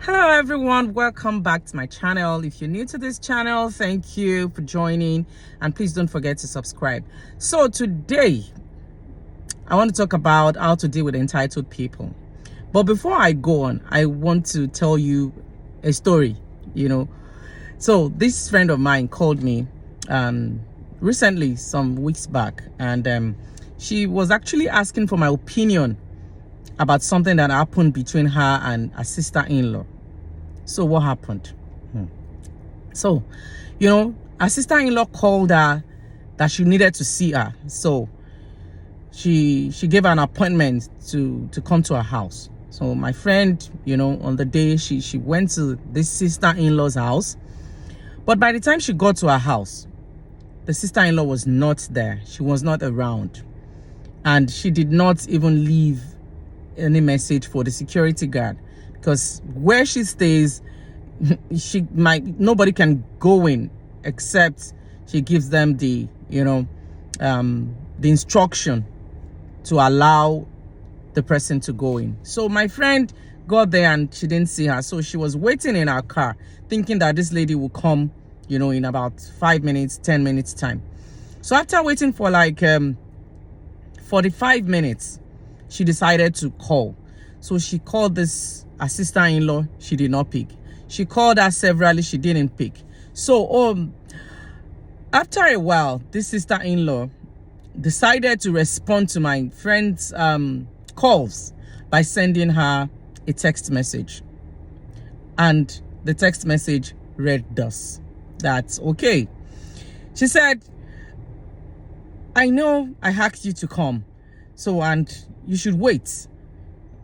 Hello everyone, welcome back to my channel. If you're new to this channel, thank you for joining, and please don't forget to subscribe. So today I want to talk about how to deal with entitled people. But before I go on, I want to tell you a story. So this friend of mine called me recently, some weeks back, and she was actually asking for my opinion about something that happened between her and her sister-in-law. So what happened? So, her sister-in-law called her that she needed to see her. So she gave her an appointment to come to her house. So my friend, on the day she went to this sister-in-law's house. But by the time she got to her house, the sister-in-law was not there. She was not around. And she did not even leave any message for the security guard, because where she stays, nobody can go in except she gives them the instruction to allow the person to go in. So my friend got there and she didn't see her, so she was waiting in her car thinking that this lady will come in about 5 minutes, 10 minutes time. So after waiting for like 45 minutes, she decided to call. So she called this her sister-in-law. She did not pick. She called her severally. She didn't pick. So after a while, this sister-in-law decided to respond to my friend's calls by sending her a text message. And the text message read thus: that's okay. She said, "I know I asked you to come. So, and you should wait.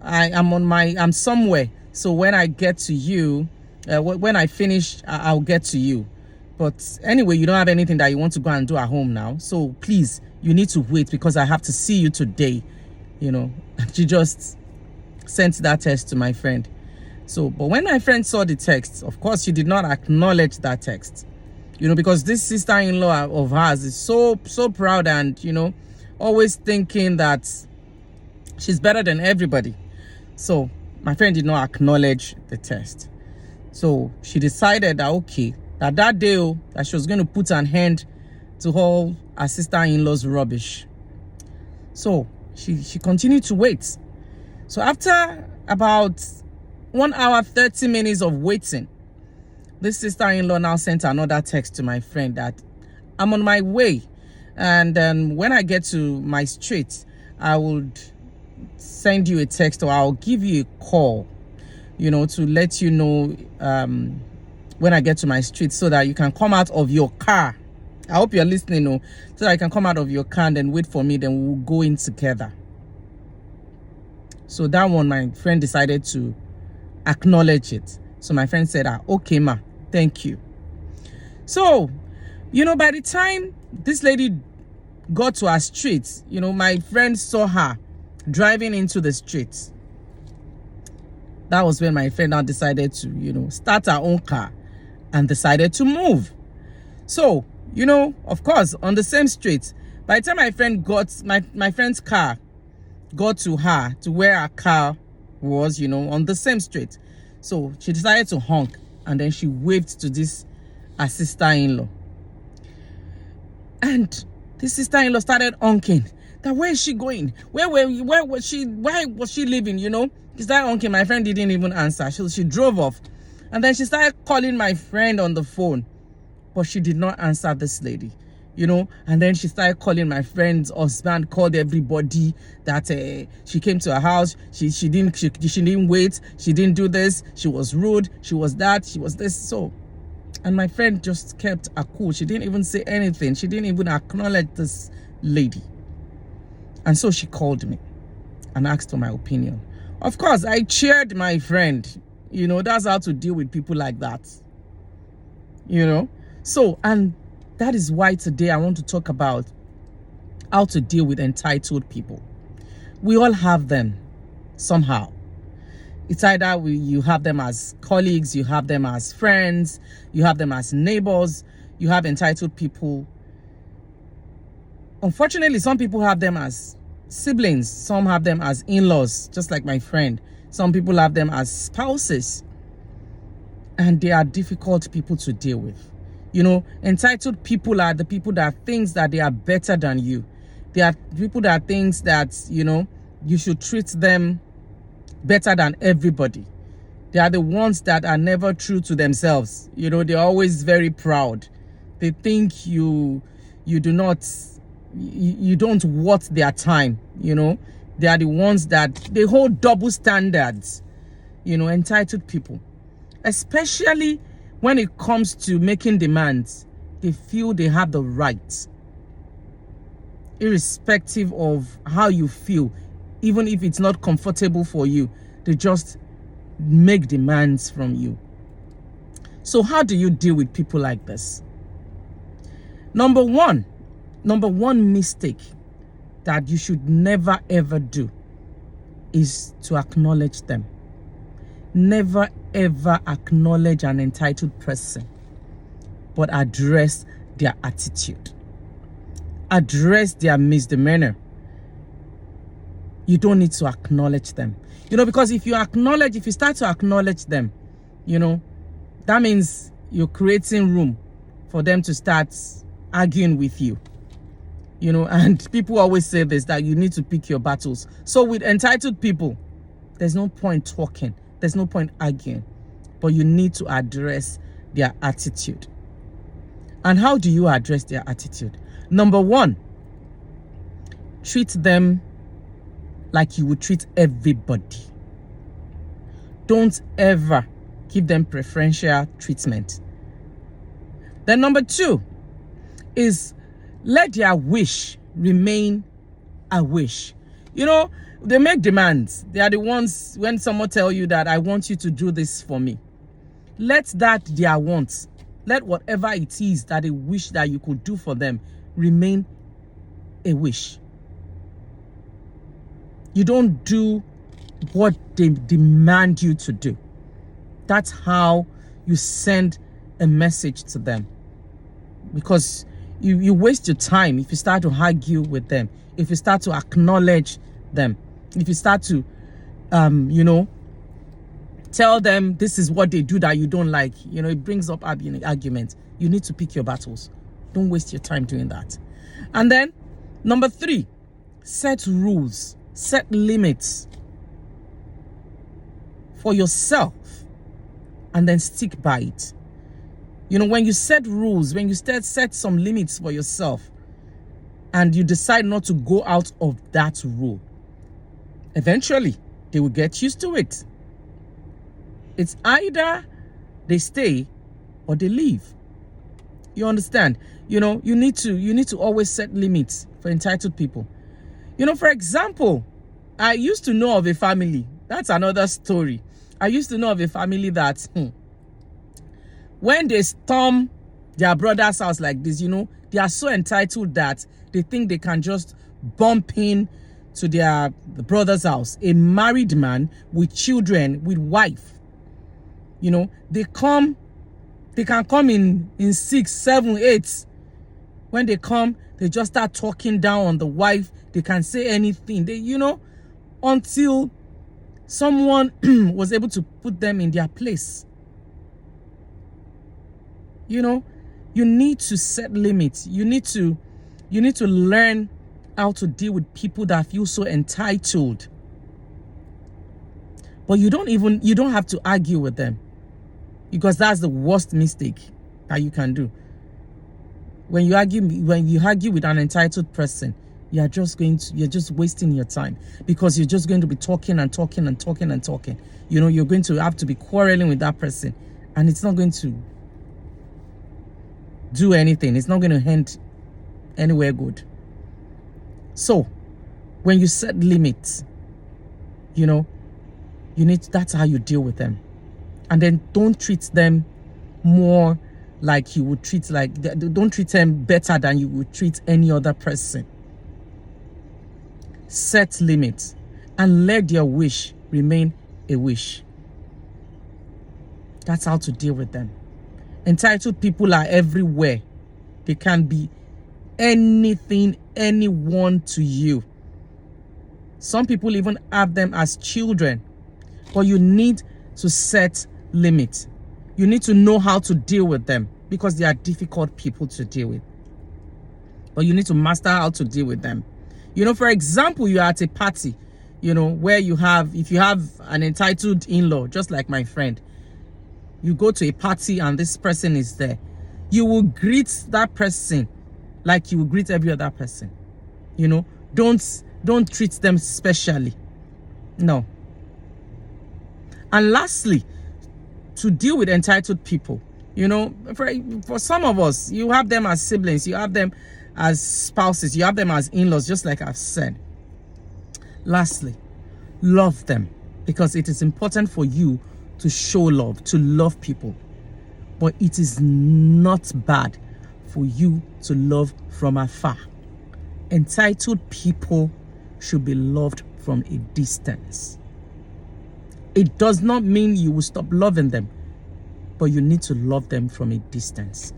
I'm somewhere. So when I get to you, when I finish, I'll get to you. But anyway, you don't have anything that you want to go and do at home now. So please, you need to wait because I have to see you today." She just sent that text to my friend. So, but when my friend saw the text, of course, she did not acknowledge that text. Because this sister-in-law of hers is so proud and, always thinking that she's better than everybody. So my friend did not acknowledge the test. So she decided that okay, that day that she was going to put an end to all her sister-in-law's rubbish. So she continued to wait. So after about 1 hour 30 minutes of waiting, this sister-in-law now sent another text to my friend that I'm on my way, and when I get to my street, I would send you a text, or I'll give you a call, to let you know when I get to my street, so that you can come out of your car. I hope you're listening, so that you can come out of your car and then wait for me, then we'll go in together. So that one, my friend decided to acknowledge it. So my friend said, okay ma, thank you. So by the time this lady got to her street, my friend saw her driving into the street. That was when my friend now decided to start her own car and decided to move. So of course, on the same street, by the time my friend got my friend's car got to her, to where her car was, on the same street, so she decided to honk, and then she waved to this her sister-in-law. And this sister-in-law started honking. That where is she going? Where was she? Why was she leaving? She started honking. My friend didn't even answer. She drove off. And then she started calling my friend on the phone. But she did not answer this lady. And then she started calling my friend's husband, called everybody that she came to her house. She didn't wait. She didn't do this. She was rude. She was that. She was this. So, and my friend just kept her cool. She didn't even say anything. She didn't even acknowledge this lady. And so she called me and asked for my opinion. Of course, I cheered my friend. That's how to deal with people like that. So, and that is why today I want to talk about how to deal with entitled people. We all have them somehow. It's either you have them as colleagues, you have them as friends, you have them as neighbors, you have entitled people. Unfortunately, some people have them as siblings. Some have them as in-laws, just like my friend. Some people have them as spouses. and they are difficult people to deal with. You know, entitled people are the people that thinks that they are better than you. They are people that thinks that, you know, you should treat them better than everybody. They are the ones that are never true to themselves. You know, they're always very proud. They think you don't worth their time. You know, they are the ones that they hold double standards. You know, entitled people, especially when it comes to making demands, they feel they have the right, irrespective of how you feel, even if it's not comfortable for you. They just make demands from you. So how do you deal with people like this? Number one mistake that you should never ever do is to acknowledge them. Never ever acknowledge an entitled person, but address their attitude, address their misdemeanor. You don't need to acknowledge them, you know, because if you start to acknowledge them, you know, that means you're creating room for them to start arguing with you. You know, and people always say this, that you need to pick your battles. So with entitled people, there's no point talking, there's no point arguing, but you need to address their attitude. And how do you address their attitude? Number one, treat them like you would treat everybody. Don't ever give them preferential treatment. Then number two is let their wish remain a wish. You know, they make demands. They are the ones, when someone tell you that I want you to do this for me, let that their want, let whatever it is that they wish that you could do for them remain a wish. You don't do what they demand you to do. That's how you send a message to them. Because you waste your time if you start to argue with them, if you start to acknowledge them, if you start to, you know, tell them this is what they do that you don't like. You know, it brings up argument. You need to pick your battles. Don't waste your time doing that. And then, number three, set rules, set limits for yourself, and then stick by it. You know, when you set rules, when you set some limits for yourself, and you decide not to go out of that rule, eventually they will get used to it. It's either they stay or they leave. You understand? You know, you need to always set limits for entitled people. You know, for example, I used to know of a family. That's another story. I used to know of a family that when they storm their brother's house like this, you know, they are so entitled that they think they can just bump in to the brother's house. A married man with children, with wife. You know, they can come in 6, 7, 8. When they come, they just start talking down on the wife. They can say anything. They, you know, until someone was able to put them in their place. You know, you need to set limits. You need to learn how to deal with people that feel so entitled. But you don't have to argue with them, because that's the worst mistake that you can do. When you argue with an entitled person, you're just wasting your time, because you're just going to be talking and talking and talking and talking. You know, you're going to have to be quarreling with that person, and it's not going to do anything. It's not going to end anywhere good. So when you set limits, you know, that's how you deal with them. And then don't treat them more like you would treat, don't treat them better than you would treat any other person. Set limits and let their wish remain a wish. That's how to deal with them. Entitled people are everywhere. They can be anything, anyone to you. Some people even have them as children. But you need to set limits. You need to know how to deal with them, because they are difficult people to deal with. But you need to master how to deal with them. You know, for example, you are at a party, you know, where if you have an entitled in-law, just like my friend, you go to a party and this person is there. You will greet that person like you will greet every other person. You know, don't treat them specially. No. And lastly, to deal with entitled people, you know, for some of us, you have them as siblings, you have them as spouses, you have them as in-laws, just like I've said. Lastly, love them, because it is important for you to show love, to love people. But it is not bad for you to love from afar. Entitled people should be loved from a distance. It does not mean you will stop loving them, but you need to love them from a distance.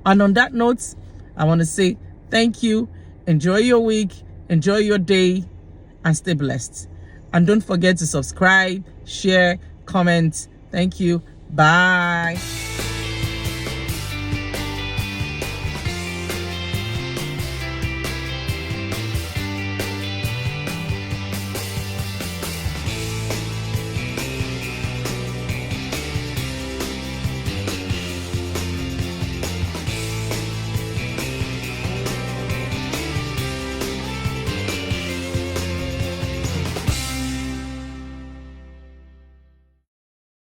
And on that note, I want to say thank you. Enjoy your week, enjoy your day, and stay blessed. And don't forget to subscribe, share, comment. Thank you. Bye.